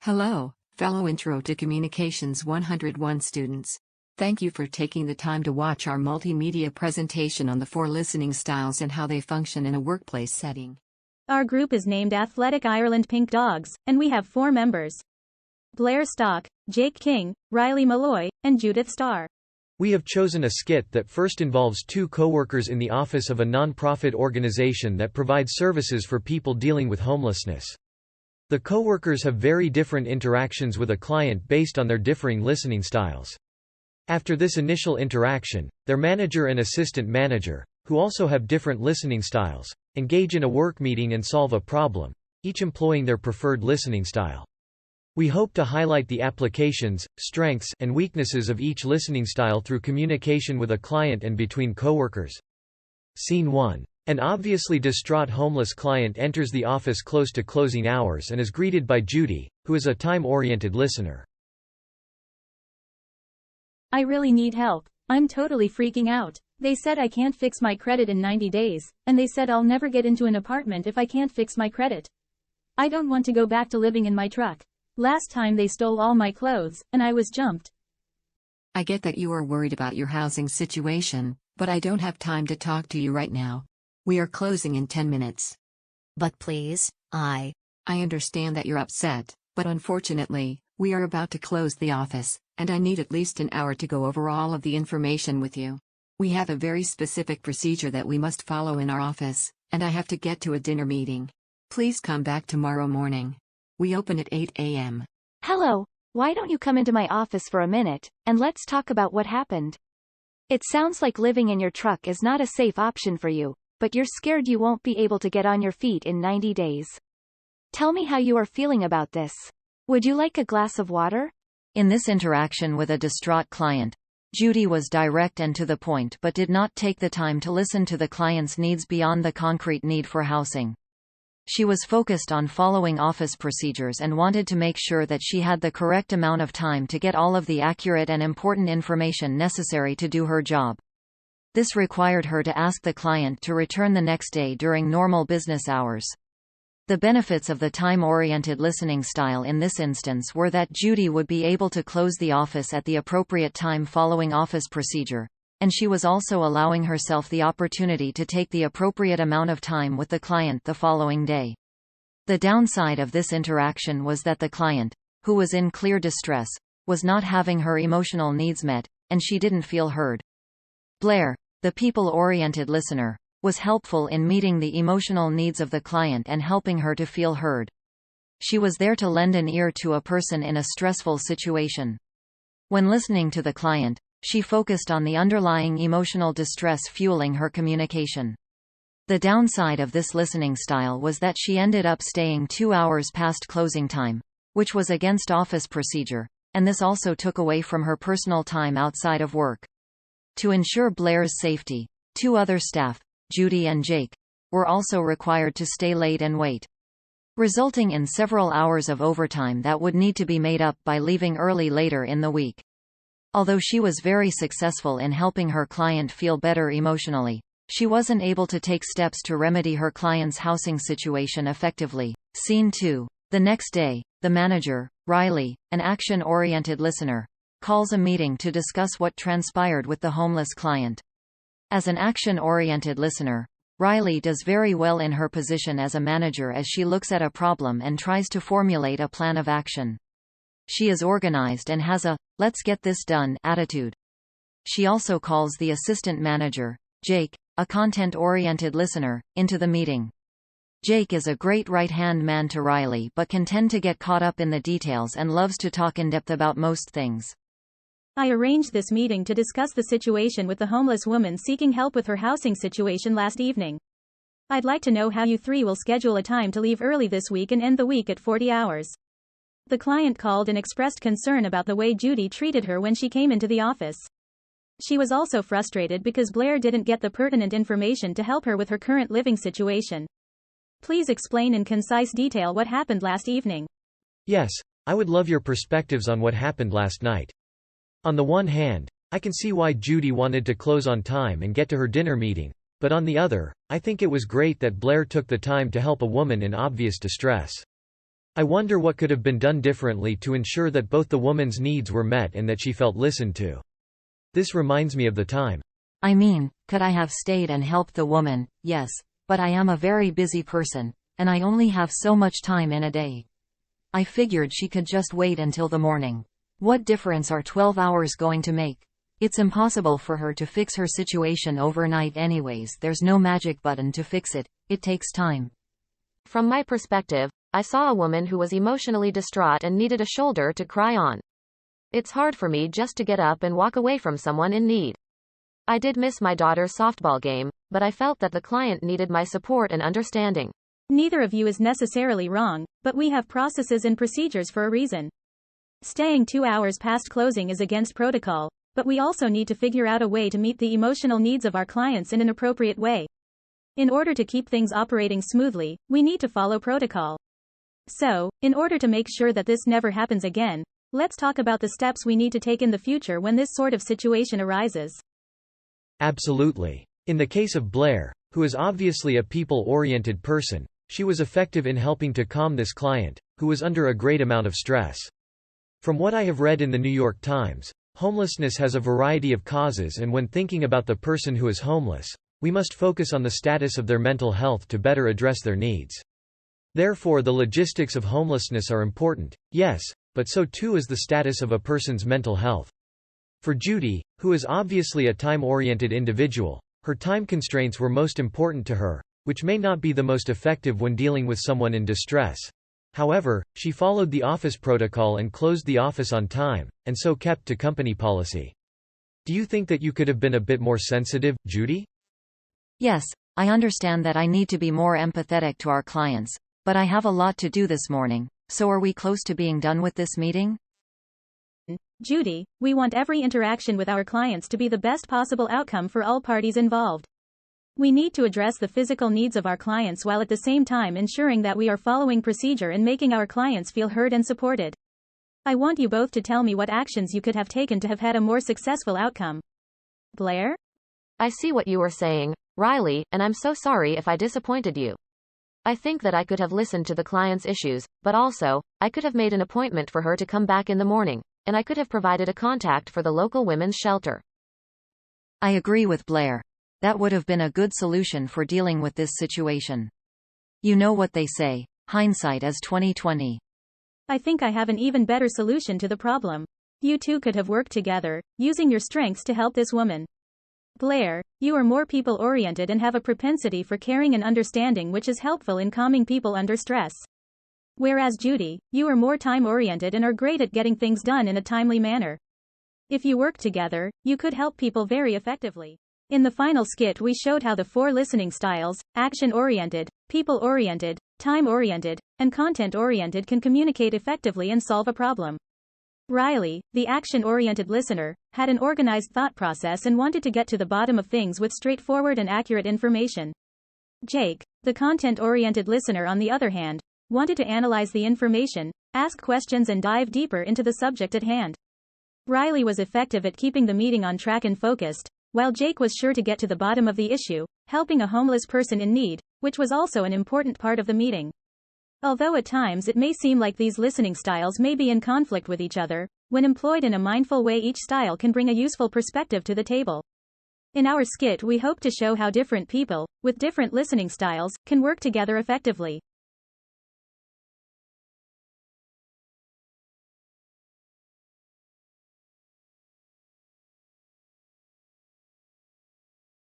Hello, fellow Intro to Communications 101 students. Thank you for taking the time to watch our multimedia presentation on the 4 listening styles and how they function in a workplace setting. Our group is named Athletic Ireland Pink Dogs, and we have 4 members: Blair Stock, Jake King, Riley Malloy, and Judith Starr. We have chosen a skit that first involves 2 co-workers in the office of a non-profit organization that provides services for people dealing with homelessness. The co-workers have very different interactions with a client based on their differing listening styles. After this initial interaction, their manager and assistant manager, who also have different listening styles, engage in a work meeting and solve a problem, each employing their preferred listening style. We hope to highlight the applications, strengths, and weaknesses of each listening style through communication with a client and between coworkers. Scene 1. An obviously distraught homeless client enters the office close to closing hours and is greeted by Judy, who is a time-oriented listener. I really need help. I'm totally freaking out. They said I can't fix my credit in 90 days, and they said I'll never get into an apartment if I can't fix my credit. I don't want to go back to living in my truck. Last time they stole all my clothes, and I was jumped. I get that you are worried about your housing situation, but I don't have time to talk to you right now. We are closing in 10 minutes. But please, I understand that you're upset, but unfortunately, we are about to close the office, and I need at least an hour to go over all of the information with you. We have a very specific procedure that we must follow in our office, and I have to get to a dinner meeting. Please come back tomorrow morning. We open at 8 a.m. Hello, why don't you come into my office for a minute, and let's talk about what happened? It sounds like living in your truck is not a safe option for you, but you're scared you won't be able to get on your feet in 90 days. Tell me how you are feeling about this. Would you like a glass of water? In this interaction with a distraught client, Judy was direct and to the point but did not take the time to listen to the client's needs beyond the concrete need for housing. She was focused on following office procedures and wanted to make sure that she had the correct amount of time to get all of the accurate and important information necessary to do her job. This required her to ask the client to return the next day during normal business hours. The benefits of the time-oriented listening style in this instance were that Judy would be able to close the office at the appropriate time following office procedure, and she was also allowing herself the opportunity to take the appropriate amount of time with the client the following day. The downside of this interaction was that the client, who was in clear distress, was not having her emotional needs met, and she didn't feel heard. Blair, the people-oriented listener, was helpful in meeting the emotional needs of the client and helping her to feel heard. She was there to lend an ear to a person in a stressful situation. When listening to the client, she focused on the underlying emotional distress fueling her communication. The downside of this listening style was that she ended up staying 2 hours past closing time, which was against office procedure, and this also took away from her personal time outside of work. To ensure Blair's safety, 2 other staff, Judy and Jake, were also required to stay late and wait, resulting in several hours of overtime that would need to be made up by leaving early later in the week. Although she was very successful in helping her client feel better emotionally, she wasn't able to take steps to remedy her client's housing situation effectively. Scene 2. The next day, the manager, Riley, an action-oriented listener, calls a meeting to discuss what transpired with the homeless client. As an action-oriented listener, Riley does very well in her position as a manager as she looks at a problem and tries to formulate a plan of action. She is organized and has a "let's get this done" attitude. She also calls the assistant manager, Jake, a content-oriented listener, into the meeting. Jake is a great right-hand man to Riley but can tend to get caught up in the details and loves to talk in depth about most things. I arranged this meeting to discuss the situation with the homeless woman seeking help with her housing situation last evening. I'd like to know how you 3 will schedule a time to leave early this week and end the week at 40 hours. The client called and expressed concern about the way Judy treated her when she came into the office. She was also frustrated because Blair didn't get the pertinent information to help her with her current living situation. Please explain in concise detail what happened last evening. Yes, I would love your perspectives on what happened last night. On the one hand, I can see why Judy wanted to close on time and get to her dinner meeting, but on the other, I think it was great that Blair took the time to help a woman in obvious distress. I wonder what could have been done differently to ensure that both the woman's needs were met and that she felt listened to. This reminds me of the time. I mean, could I have stayed and helped the woman? Yes, but I am a very busy person, and I only have so much time in a day. I figured she could just wait until the morning. What difference are 12 hours going to make? It's impossible for her to fix her situation overnight anyways. There's no magic button to fix it. It takes time. From my perspective, I saw a woman who was emotionally distraught and needed a shoulder to cry on. It's hard for me just to get up and walk away from someone in need. I did miss my daughter's softball game, but I felt that the client needed my support and understanding. Neither of you is necessarily wrong, but we have processes and procedures for a reason. Staying 2 hours past closing is against protocol, but we also need to figure out a way to meet the emotional needs of our clients in an appropriate way. In order to keep things operating smoothly, we need to follow protocol. So, in order to make sure that this never happens again, let's talk about the steps we need to take in the future when this sort of situation arises. Absolutely. In the case of Blair, who is obviously a people-oriented person, she was effective in helping to calm this client, who was under a great amount of stress. From what I have read in the New York Times, homelessness has a variety of causes, and when thinking about the person who is homeless, we must focus on the status of their mental health to better address their needs. Therefore, the logistics of homelessness are important, yes, but so too is the status of a person's mental health. For Judy, who is obviously a time-oriented individual, her time constraints were most important to her, which may not be the most effective when dealing with someone in distress. However, she followed the office protocol and closed the office on time, and so kept to company policy. Do you think that you could have been a bit more sensitive, Judy? Yes, I understand that I need to be more empathetic to our clients, but I have a lot to do this morning, so are we close to being done with this meeting? Judy, we want every interaction with our clients to be the best possible outcome for all parties involved. We need to address the physical needs of our clients while at the same time ensuring that we are following procedure and making our clients feel heard and supported. I want you both to tell me what actions you could have taken to have had a more successful outcome. Blair? I see what you were saying, Riley, and I'm so sorry if I disappointed you. I think that I could have listened to the client's issues, but also, I could have made an appointment for her to come back in the morning, and I could have provided a contact for the local women's shelter. I agree with Blair. That would have been a good solution for dealing with this situation. You know what they say, hindsight is 20/20. I think I have an even better solution to the problem. You two could have worked together, using your strengths to help this woman. Blair, you are more people-oriented and have a propensity for caring and understanding, which is helpful in calming people under stress. Whereas Judy, you are more time-oriented and are great at getting things done in a timely manner. If you work together, you could help people very effectively. In the final skit, we showed how the 4 listening styles, action-oriented, people-oriented, time-oriented, and content-oriented, can communicate effectively and solve a problem. Riley, the action-oriented listener, had an organized thought process and wanted to get to the bottom of things with straightforward and accurate information. Jake, the content-oriented listener, on the other hand, wanted to analyze the information, ask questions and dive deeper into the subject at hand. Riley was effective at keeping the meeting on track and focused, while Jake was sure to get to the bottom of the issue, helping a homeless person in need, which was also an important part of the meeting. Although at times it may seem like these listening styles may be in conflict with each other, when employed in a mindful way, each style can bring a useful perspective to the table. In our skit, we hope to show how different people, with different listening styles, can work together effectively.